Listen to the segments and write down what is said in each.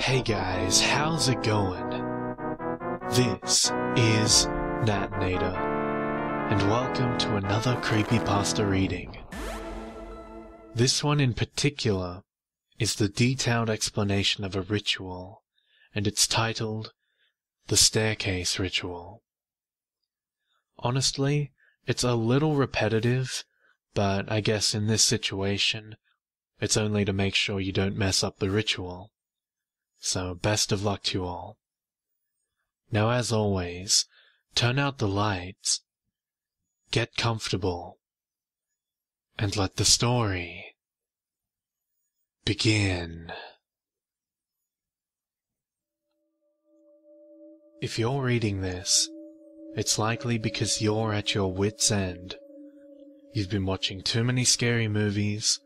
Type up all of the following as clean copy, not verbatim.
Hey guys, how's it going? This is Natnator, and welcome to another Creepypasta reading. This one in particular is the detailed explanation of a ritual, and it's titled The Staircase Ritual. Honestly, it's a little repetitive, but I guess in this situation, it's only to make sure you don't mess up the ritual. So best of luck to you all. Now as always, turn out the lights, get comfortable, and let the story begin. If you're reading this, it's likely because you're at your wit's end. You've been watching too many scary movies,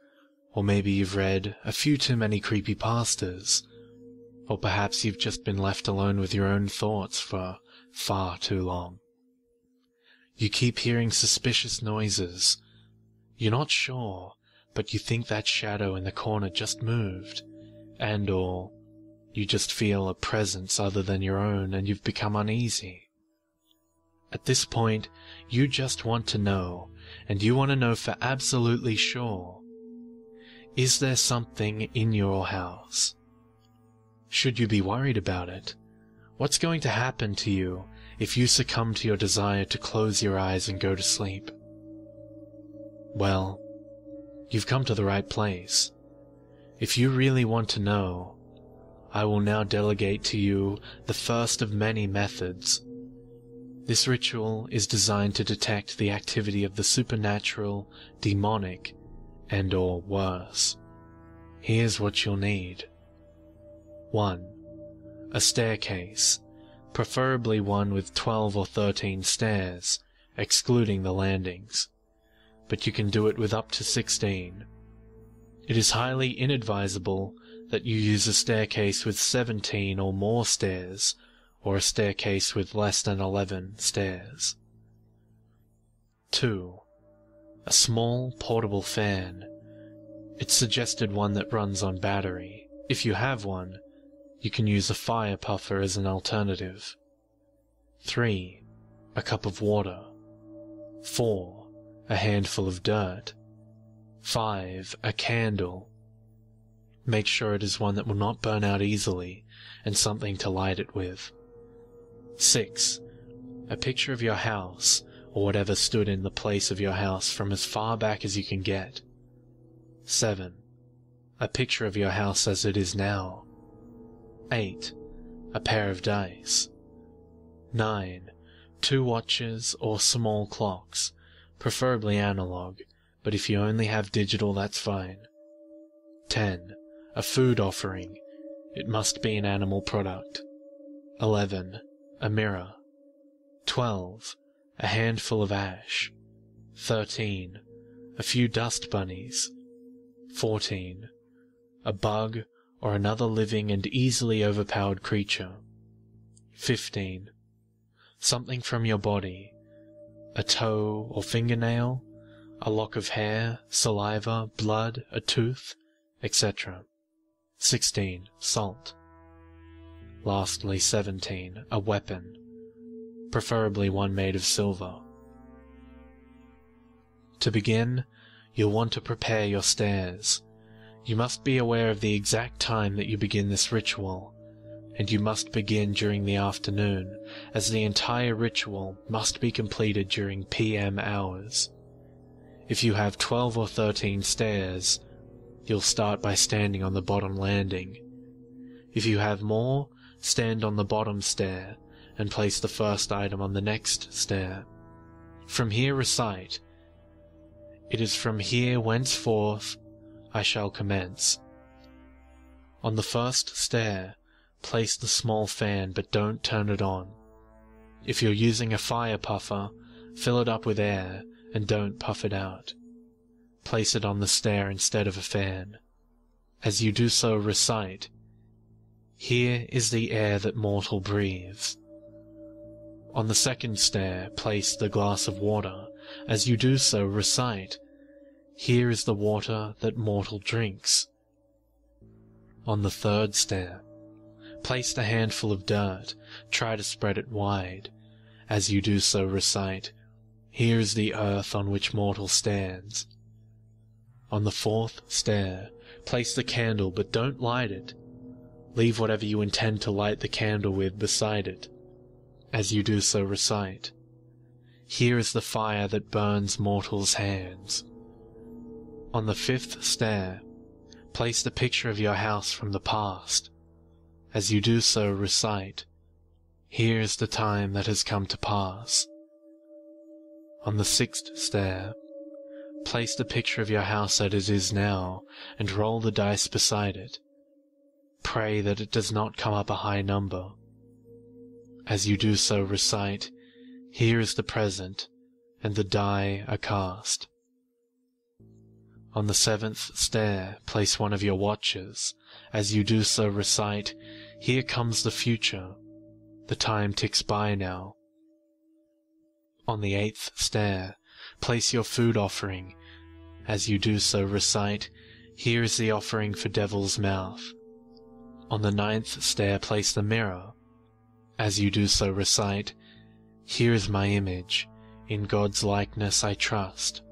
or maybe you've read a few too many creepypastas, or perhaps you've just been left alone with your own thoughts for far too long. You keep hearing suspicious noises. You're not sure, but you think that shadow in the corner just moved, or you just feel a presence other than your own and you've become uneasy. At this point, you just want to know, and you want to know for absolutely sure. Is there something in your house? Should you be worried about it? What's going to happen to you if you succumb to your desire to close your eyes and go to sleep? Well, you've come to the right place. If you really want to know, I will now delegate to you the first of many methods. This ritual is designed to detect the activity of the supernatural, demonic, and/or worse. Here's what you'll need. 1. A staircase, preferably one with 12 or 13 stairs, excluding the landings, but you can do it with up to 16. It is highly inadvisable that you use a staircase with 17 or more stairs, or a staircase with less than 11 stairs. 2. A small portable fan. It's suggested one that runs on battery. If you have one, you can use a fire puffer as an alternative. 3. A cup of water. 4. A handful of dirt. 5. A candle. Make sure it is one that will not burn out easily, and something to light it with. 6. A picture of your house, or whatever stood in the place of your house from as far back as you can get. 7. A picture of your house as it is now. 8. A pair of dice. 9. 2 watches or small clocks, preferably analog, but if you only have digital that's fine. 10. A food offering. It must be an animal product. 11. A mirror. 12. A handful of ash. 13. A few dust bunnies. 14. A bug or another living and easily overpowered creature. 15. Something from your body. A toe or fingernail, a lock of hair, saliva, blood, a tooth, etc. 16. Salt. Lastly, 17. A weapon, preferably one made of silver. To begin, you'll want to prepare your stairs. You must be aware of the exact time that you begin this ritual, and you must begin during the afternoon, as the entire ritual must be completed during PM hours. If you have 12 or 13 stairs, you'll start by standing on the bottom landing. If you have more, stand on the bottom stair, and place the first item on the next stair. From here recite, "It is from here whenceforth I shall commence." On the first stair, place the small fan, but don't turn it on. If you're using a fire puffer, fill it up with air, and don't puff it out. Place it on the stair instead of a fan. As you do so, recite, "Here is the air that mortal breathes." On the second stair, place the glass of water. As you do so, recite, "Here is the water that mortal drinks." On the third stair, Place the handful of dirt, try to spread it wide. As you do so, recite, "Here is the earth on which mortal stands." On the 4th stair, place the candle, but don't light it. Leave whatever you intend to light the candle with beside it. As you do so, recite, "Here is the fire that burns mortals' hands." On the 5th stair, place the picture of your house from the past. As you do so, recite, "Here is the time that has come to pass." On the 6th stair, place the picture of your house as it is now, and roll the dice beside it. Pray that it does not come up a high number. As you do so, recite, "Here is the present, and the die are cast." On the 7th stair, place one of your watches. As you do so, recite, "Here comes the future. The time ticks by now." On the 8th stair, place your food offering. As you do so, recite, "Here is the offering for Devil's Mouth." On the 9th stair, place the mirror. As you do so, recite, "Here is my image. In God's likeness I trust."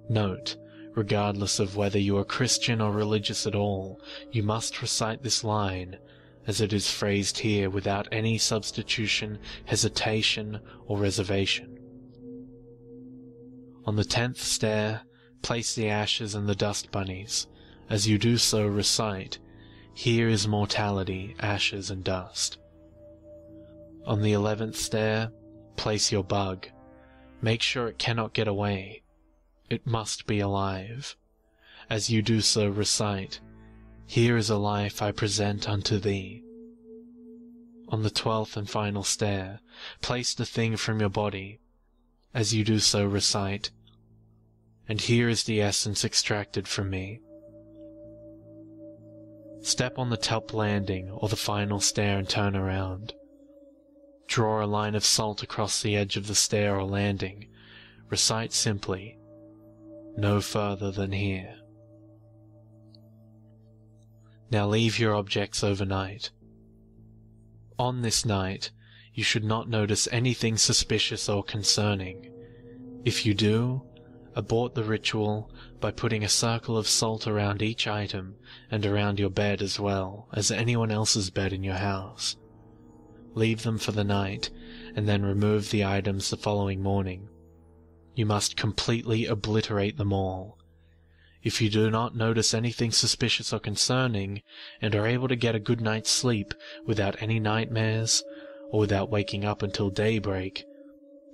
Note, regardless of whether you are Christian or religious at all, you must recite this line, as it is phrased here, without any substitution, hesitation, or reservation. On the 10th stair, place the ashes and the dust bunnies. As you do so, recite, "Here is mortality, ashes and dust." On the 11th stair, place your bug. Make sure it cannot get away. It must be alive. As you do so, recite, "Here is a life I present unto thee." On the 12th and final stair, place the thing from your body. As you do so, recite, "And here is the essence extracted from me." Step on the top landing or the final stair and turn around. Draw a line of salt across the edge of the stair or landing. Recite simply, "No further than here." Now leave your objects overnight. On this night, you should not notice anything suspicious or concerning. If you do, abort the ritual by putting a circle of salt around each item and around your bed as well as anyone else's bed in your house. Leave them for the night, and then remove the items the following morning. You must completely obliterate them all. If you do not notice anything suspicious or concerning, and are able to get a good night's sleep without any nightmares, or without waking up until daybreak,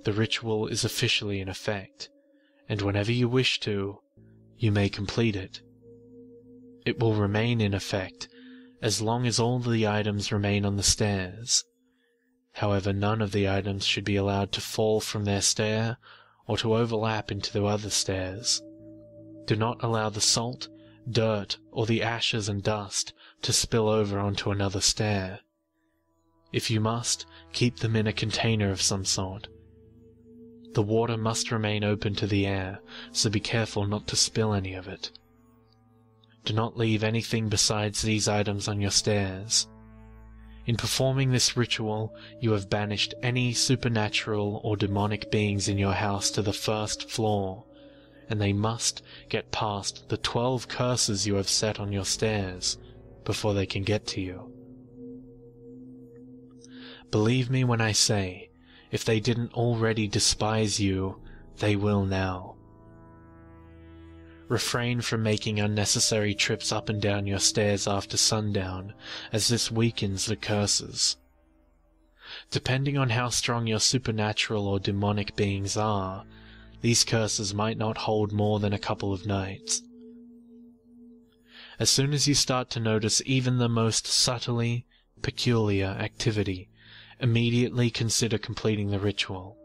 the ritual is officially in effect, and whenever you wish to, you may complete it. It will remain in effect as long as all the items remain on the stairs. However, none of the items should be allowed to fall from their stair or to overlap into the other stairs. Do not allow the salt, dirt, or the ashes and dust to spill over onto another stair. If you must, keep them in a container of some sort. The water must remain open to the air, so be careful not to spill any of it. Do not leave anything besides these items on your stairs. In performing this ritual, you have banished any supernatural or demonic beings in your house to the 1st floor, and they must get past the 12 curses you have set on your stairs before they can get to you. Believe me when I say, if they didn't already despise you, they will now. Refrain from making unnecessary trips up and down your stairs after sundown, as this weakens the curses. Depending on how strong your supernatural or demonic beings are, these curses might not hold more than a couple of nights. As soon as you start to notice even the most subtly peculiar activity, immediately consider completing the ritual.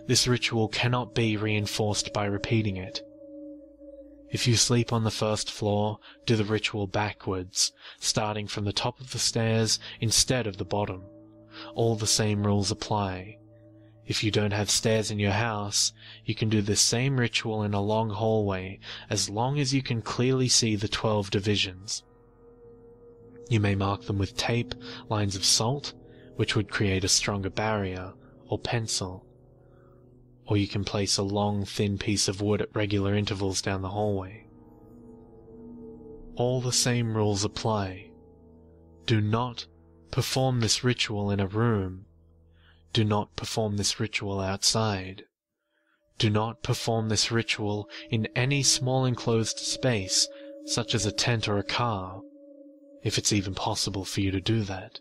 This ritual cannot be reinforced by repeating it. If you sleep on the 1st floor, do the ritual backwards, starting from the top of the stairs instead of the bottom. All the same rules apply. If you don't have stairs in your house, you can do this same ritual in a long hallway, as long as you can clearly see the 12 divisions. You may mark them with tape, lines of salt, which would create a stronger barrier, or pencil. Or you can place a long, thin piece of wood at regular intervals down the hallway. All the same rules apply. Do not perform this ritual in a room. Do not perform this ritual outside. Do not perform this ritual in any small enclosed space, such as a tent or a car, if it's even possible for you to do that.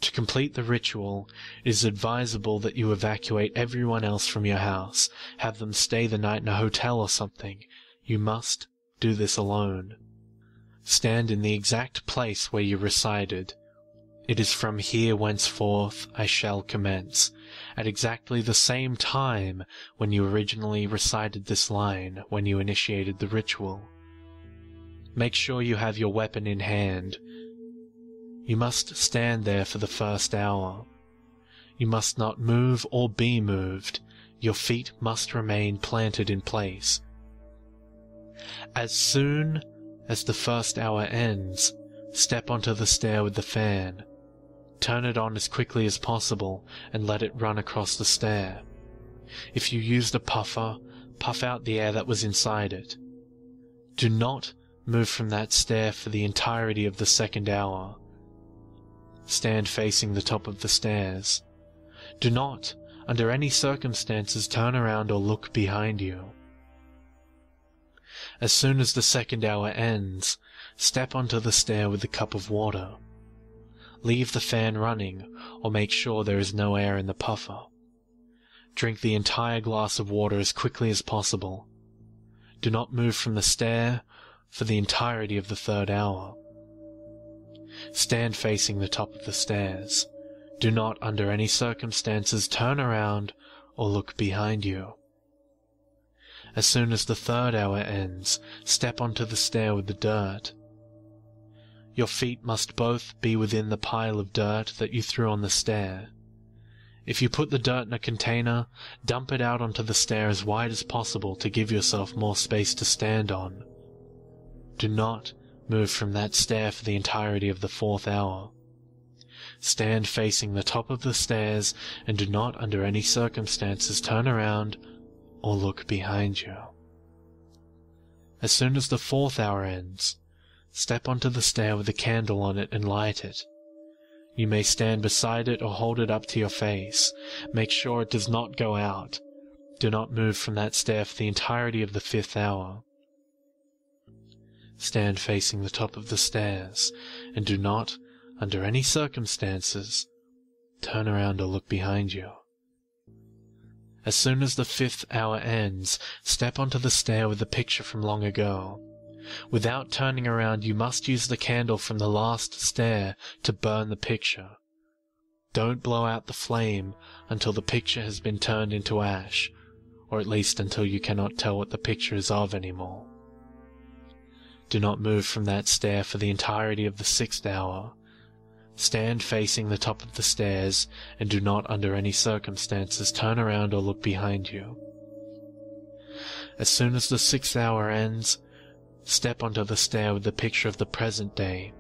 To complete the ritual, it is advisable that you evacuate everyone else from your house, have them stay the night in a hotel or something. You must do this alone. Stand in the exact place where you recited, "It is from here whenceforth I shall commence," at exactly the same time when you originally recited this line when you initiated the ritual. Make sure you have your weapon in hand. You must stand there for the first hour. You must not move or be moved. Your feet must remain planted in place. As soon as the first hour ends, step onto the stair with the fan. Turn it on as quickly as possible and let it run across the stair. If you used a puffer, puff out the air that was inside it. Do not move from that stair for the entirety of the second hour. Stand facing the top of the stairs. Do not, under any circumstances, turn around or look behind you. As soon as the second hour ends, step onto the stair with a cup of water. Leave the fan running, or make sure there is no air in the puffer. Drink the entire glass of water as quickly as possible. Do not move from the stair for the entirety of the third hour. Stand facing the top of the stairs. Do not, under any circumstances, turn around or look behind you. As soon as the third hour ends, step onto the stair with the dirt. Your feet must both be within the pile of dirt that you threw on the stair. If you put the dirt in a container, dump it out onto the stair as wide as possible to give yourself more space to stand on. Do not move from that stair for the entirety of the fourth hour. Stand facing the top of the stairs and do not, under any circumstances, turn around or look behind you. As soon as the fourth hour ends, step onto the stair with a candle on it and light it. You may stand beside it or hold it up to your face. Make sure it does not go out. Do not move from that stair for the entirety of the fifth hour. Stand facing the top of the stairs, and do not, under any circumstances, turn around or look behind you. As soon as the fifth hour ends, step onto the stair with the picture from long ago. Without turning around, you must use the candle from the last stair to burn the picture. Don't blow out the flame until the picture has been turned into ash, or at least until you cannot tell what the picture is of anymore. Do not move from that stair for the entirety of the sixth hour. Stand facing the top of the stairs, and do not, under any circumstances, turn around or look behind you. As soon as the sixth hour ends, step onto the stair with the picture of the present day.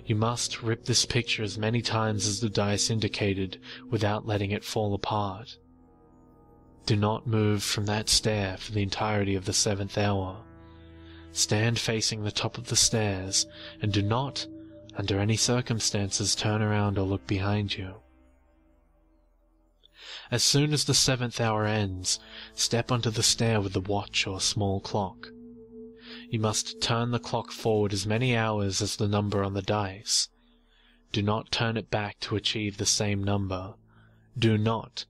You must rip this picture as many times as the dice indicated without letting it fall apart. Do not move from that stair for the entirety of the seventh hour. Stand facing the top of the stairs, and do not, under any circumstances, turn around or look behind you. As soon as the seventh hour ends, step onto the stair with the watch or small clock. You must turn the clock forward as many hours as the number on the dice. Do not turn it back to achieve the same number. Do not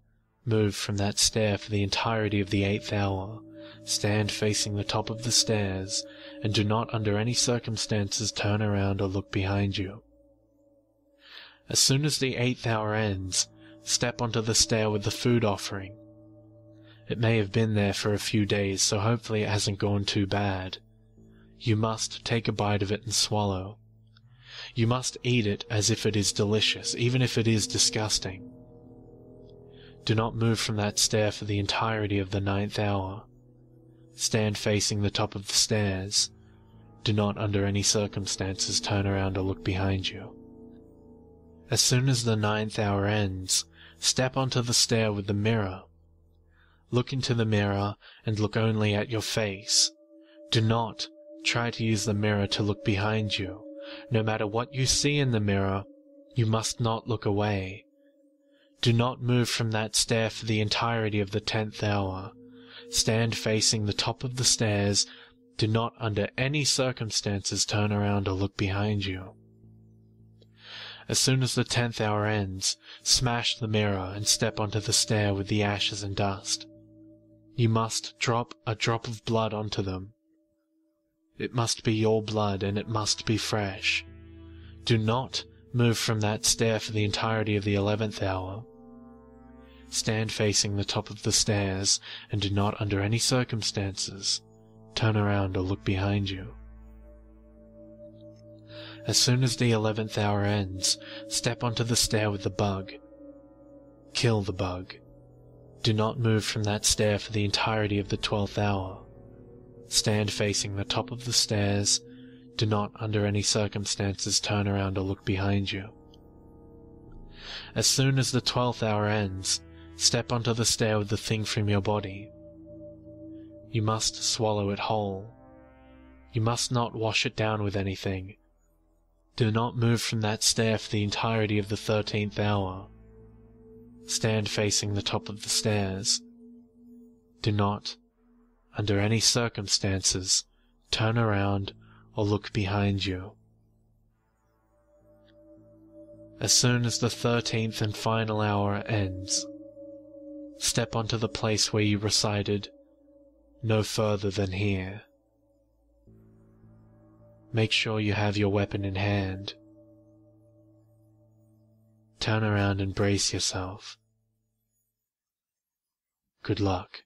move from that stair for the entirety of the eighth hour. Stand facing the top of the stairs, and do not under any circumstances turn around or look behind you. As soon as the eighth hour ends, step onto the stair with the food offering. It may have been there for a few days, so hopefully it hasn't gone too bad. You must take a bite of it and swallow. You must eat it as if it is delicious, even if it is disgusting. Do not move from that stair for the entirety of the ninth hour. Stand facing the top of the stairs. Do not under any circumstances turn around or look behind you. As soon as the 9th hour ends, step onto the stair with the mirror. Look into the mirror and look only at your face. Do not try to use the mirror to look behind you. No matter what you see in the mirror, you must not look away. Do not move from that stair for the entirety of the 10th hour. Stand facing the top of the stairs. Do not under any circumstances turn around or look behind you. As soon as the 10th hour ends, smash the mirror and step onto the stair with the ashes and dust. You must drop a drop of blood onto them. It must be your blood, and it must be fresh. Do not move from that stair for the entirety of the 11th hour. Stand facing the top of the stairs, and do not under any circumstances turn around or look behind you. As soon as the 11th hour ends, step onto the stair with the bug. Kill the bug. Do not move from that stair for the entirety of the 12th hour. Stand facing the top of the stairs. Do not under any circumstances turn around or look behind you. As soon as the 12th hour ends, step onto the stair with the thing from your body. You must swallow it whole. You must not wash it down with anything. Do not move from that stair for the entirety of the 13th hour. Stand facing the top of the stairs. Do not, under any circumstances, turn around or look behind you. As soon as the 13th and final hour ends, step onto the place where you recited, "No further than here." Make sure you have your weapon in hand. Turn around and brace yourself. Good luck.